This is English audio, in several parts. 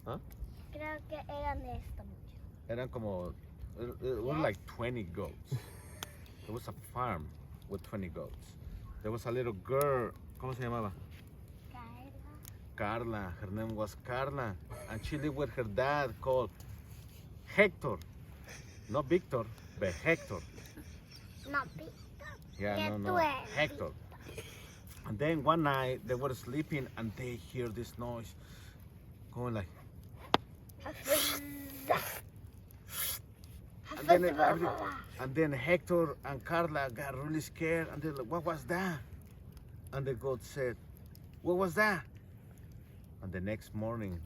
Huh? Creo que eran esto mucho. Eran como, it was like 20 goats. It was a farm with 20 goats. There was a little girl, ¿cómo se llamaba? Carla. Her name was Carla. And she lived with her dad called Hector. Not Victor, but Hector. No, Víctor. Yeah, no, Hector. And then one night they were sleeping and they hear this noise going like. And then Hector and Carla got really scared and they're like, what was that? And the goat said, what was that? And the next morning,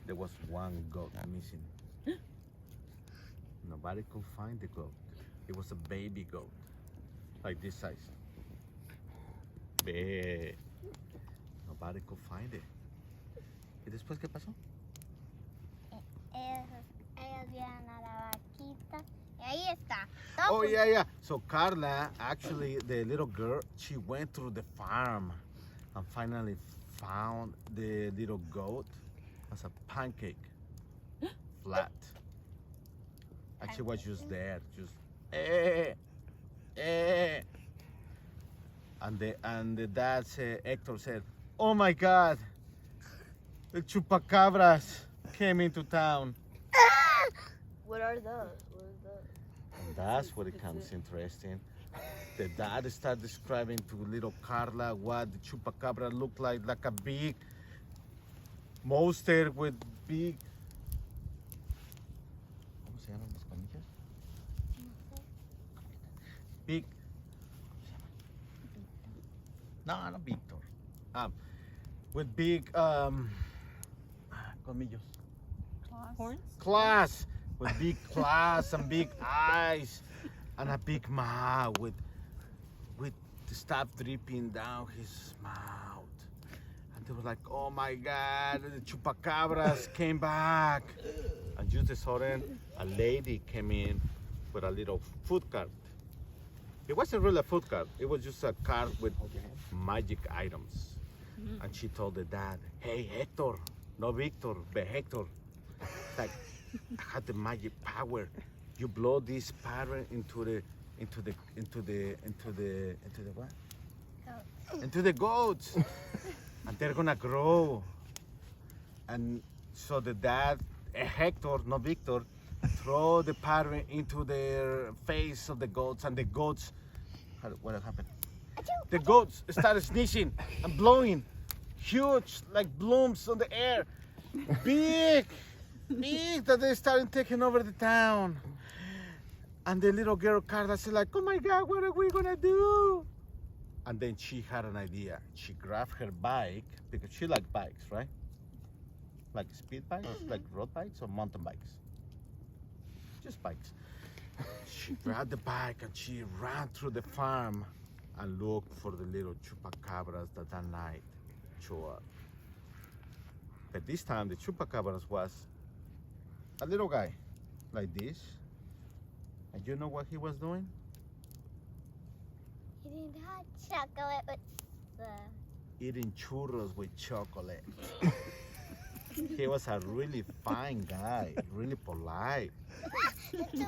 there was one goat missing. Nobody could find the goat. It was a baby goat, like this size. Nobody could find it. ¿Y después qué pasó? Ellos vieron a la vaquita. Y ahí está. Oh, yeah. So Carla, actually, the little girl, she went through the farm and finally found the little goat as a pancake, flat. And she was just there, just And the dad said, Hector said, oh my God, the chupacabras came into town. What are those? And that's where it becomes interesting. The dad started describing to little Carla what the chupacabra looked like a big monster with big. ¿Cómo se llaman las comillas? Big. No, not Víctor. With big colmillos. Horns? Claws. With big claws and big eyes and a big mouth with the stuff dripping down his mouth. And they were like, oh my God, the chupacabras came back. And just a sudden, a lady came in with a little food cart. It wasn't really a food cart. It was just a cart with magic items. Mm-hmm. And she told the dad, hey, Hector, no Victor, but Hector. Like, I had the magic power. You blow this powder into the what? Goats. Into the goats. And they're gonna grow. And so the dad, Hector, not Victor, throw the powder into the face of the goats, and the goats, what happened? The goats started sneezing and blowing huge like blooms on the air. Big that they started taking over the town. And the little girl Carla said like, oh my God, what are we gonna do? And then she had an idea. She grabbed her bike, because she liked bikes, right? Like speed bikes, like road bikes or mountain bikes? Just bikes. She grabbed the bike and she ran through the farm and looked for the little chupacabras that night show up. But this time the chupacabras was a little guy like this. And you know what he was doing? Eating hot chocolate with Eating churros with chocolate. He was a really fine guy, really polite,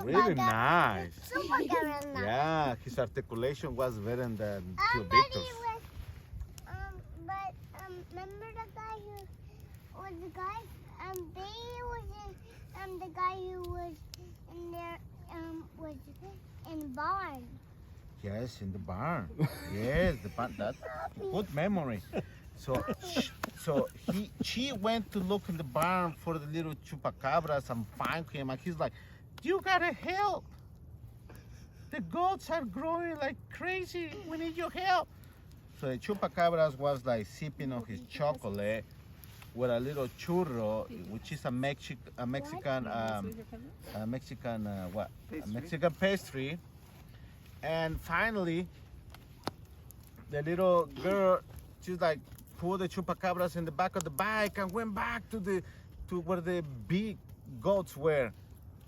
really nice. Yeah, his articulation was better than Tío Víctor's. Remember the guy who was the guy? The guy who was in there was in the barn. Yes, in the barn. Yes, the barn. That good memory. So she went to look in the barn for the little chupacabras and find him, and he's like, "You gotta help. The goats are growing like crazy. We need your help." So the chupacabras was like sipping on his chocolate with a little churro, which is a Mexican pastry. And finally, the little girl, she's like, pulled the chupacabras in the back of the bike and went back to where the big goats were.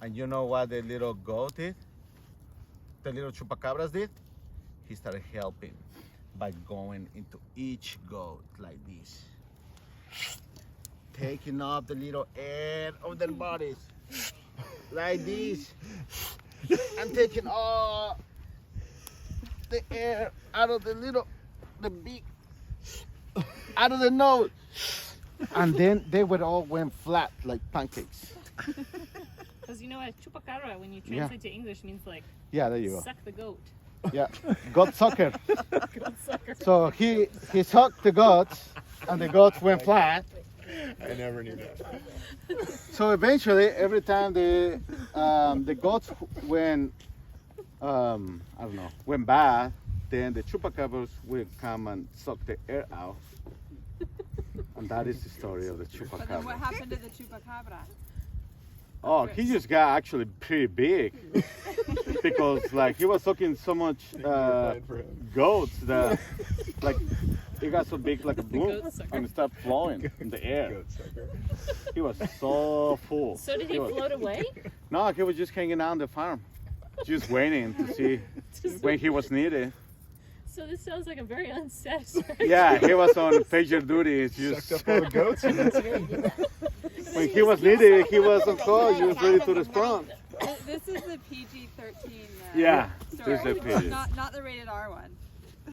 And you know what the little goat did? The little chupacabras did? He started helping by going into each goat like this. taking off the little air of their bodies like this, and taking all the air out of the beak, out of the nose, and then they would all went flat like pancakes. Because you know what, chupacabra, when you translate to English, means like Yeah, there you go. suck the goat. Yeah, goat sucker. Goat sucker. So he sucked the goats, and the goats went flat. I never knew that. So eventually, every time the goats went, went bad, then the chupacabras will come and suck the air out. And that is the story of the But then what chupacabra. happened to the chupacabra? Oh, he just got actually pretty big because like he was sucking so much Playing for him. goats that like he got so big like a balloon goat sucker. and it started flowing in the air. Goat sucker. He was so full. So did he was- float away? No, he was just hanging out on the farm, just waiting to see when he was needed. So this sounds like a very unsatisfactory. Yeah, he was on pager duty. It's just Sucked up all the goats and that's it. when he was needed, he was on call. He was ready to respond. This is the PG-13. Yeah, story. this is the PG. Not the rated R one.